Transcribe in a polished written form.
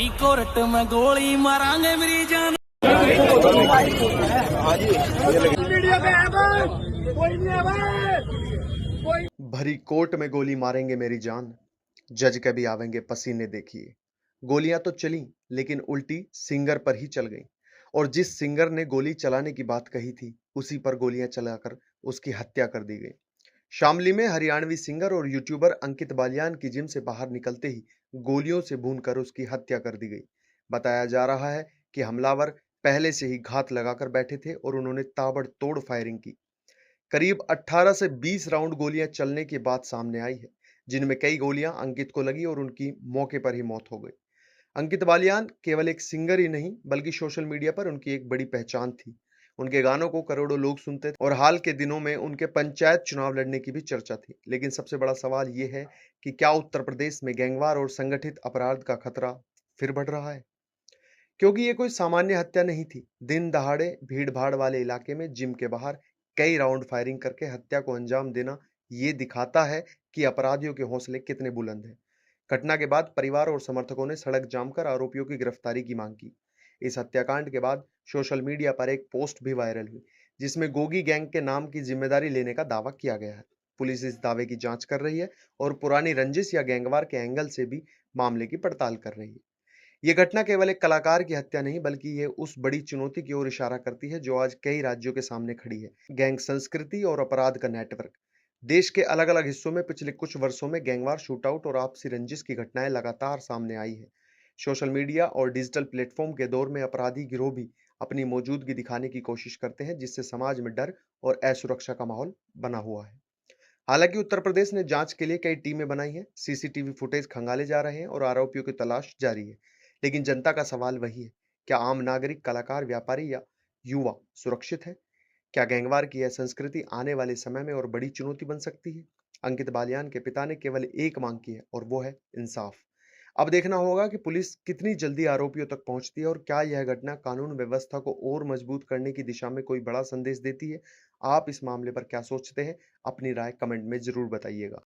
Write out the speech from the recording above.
भरी कोर्ट में गोली मारांगे मेरी जान। भरी कोर्ट में गोली मारेंगे मेरी जान, जज के भी आवेंगे पसीने देखिए। गोलियां तो चली लेकिन उल्टी सिंगर पर ही चल गईं और जिस सिंगर ने गोली चलाने की बात कही थी उसी पर गोलियां चलाकर उसकी हत्या कर दी गई। शामली में हरियाणवी सिंगर और यूट्यूबर अंकित बालियान की जिम से बाहर निकलते ही गोलियों से भूनकर उसकी हत्या कर दी गई। बताया जा रहा है कि हमलावर पहले से ही घात लगाकर बैठे थे और उन्होंने ताबड़तोड़ फायरिंग की। करीब 18 से 20 राउंड गोलियां चलने की बात सामने आई है, जिनमें कई गोलियां अंकित को लगी और उनकी मौके पर ही मौत हो गई। अंकित बालियान केवल एक सिंगर ही नहीं बल्कि सोशल मीडिया पर उनकी एक बड़ी पहचान थी। उनके गानों को करोड़ों लोग सुनते थे और हाल के दिनों में उनके पंचायत चुनाव लड़ने की भी चर्चा थी। लेकिन सबसे बड़ा सवाल ये है कि क्या उत्तर प्रदेश में गैंगवार और संगठित अपराध का खतरा फिर बढ़ रहा है? क्योंकि ये कोई सामान्य हत्या नहीं थी। दिन दहाड़े भीड़ भाड़ वाले इलाके में जिम के बाहर कई राउंड फायरिंग करके हत्या को अंजाम देना ये दिखाता है कि अपराधियों के हौसले कितने बुलंद हैं। घटना के बाद परिवार और समर्थकों ने सड़क जाम कर आरोपियों की गिरफ्तारी की मांग की। इस हत्याकांड के बाद सोशल मीडिया पर एक पोस्ट भी वायरल हुई, जिसमें गोगी गैंग के नाम की जिम्मेदारी लेने का दावा किया गया है। पुलिस इस दावे की जांच कर रही है और पुरानी रंजिश या गैंगवार के एंगल से भी मामले की पड़ताल कर रही है। ये घटना केवल एक कलाकार की हत्या नहीं बल्कि ये उस बड़ी चुनौती की ओर इशारा करती है जो आज कई राज्यों के सामने खड़ी है। गैंग संस्कृति और अपराध का नेटवर्क। देश के अलग अलग हिस्सों में पिछले कुछ वर्षों में गैंगवार शूटआउट और आपसी रंजिश की घटनाएं लगातार सामने आई है। सोशल मीडिया और डिजिटल प्लेटफॉर्म के दौर में अपराधी गिरोह भी अपनी मौजूदगी दिखाने की कोशिश करते हैं, जिससे समाज में डर और असुरक्षा का माहौल बना हुआ है। हालांकि उत्तर प्रदेश ने जांच के लिए कई टीमें बनाई हैं, सीसीटीवी फुटेज खंगाले जा रहे हैं और आरोपियों की तलाश जारी है। लेकिन जनता का सवाल वही है, क्या आम नागरिक, कलाकार, व्यापारी या युवा सुरक्षित है? क्या गैंगवार की यह संस्कृति आने वाले समय में और बड़ी चुनौती बन सकती है? अंकित बालियान के पिता ने केवल एक मांग की है और वो है इंसाफ। अब देखना होगा कि पुलिस कितनी जल्दी आरोपियों तक पहुंचती है और क्या यह घटना कानून व्यवस्था को और मजबूत करने की दिशा में कोई बड़ा संदेश देती है। आप इस मामले पर क्या सोचते हैं? अपनी राय कमेंट में जरूर बताइएगा।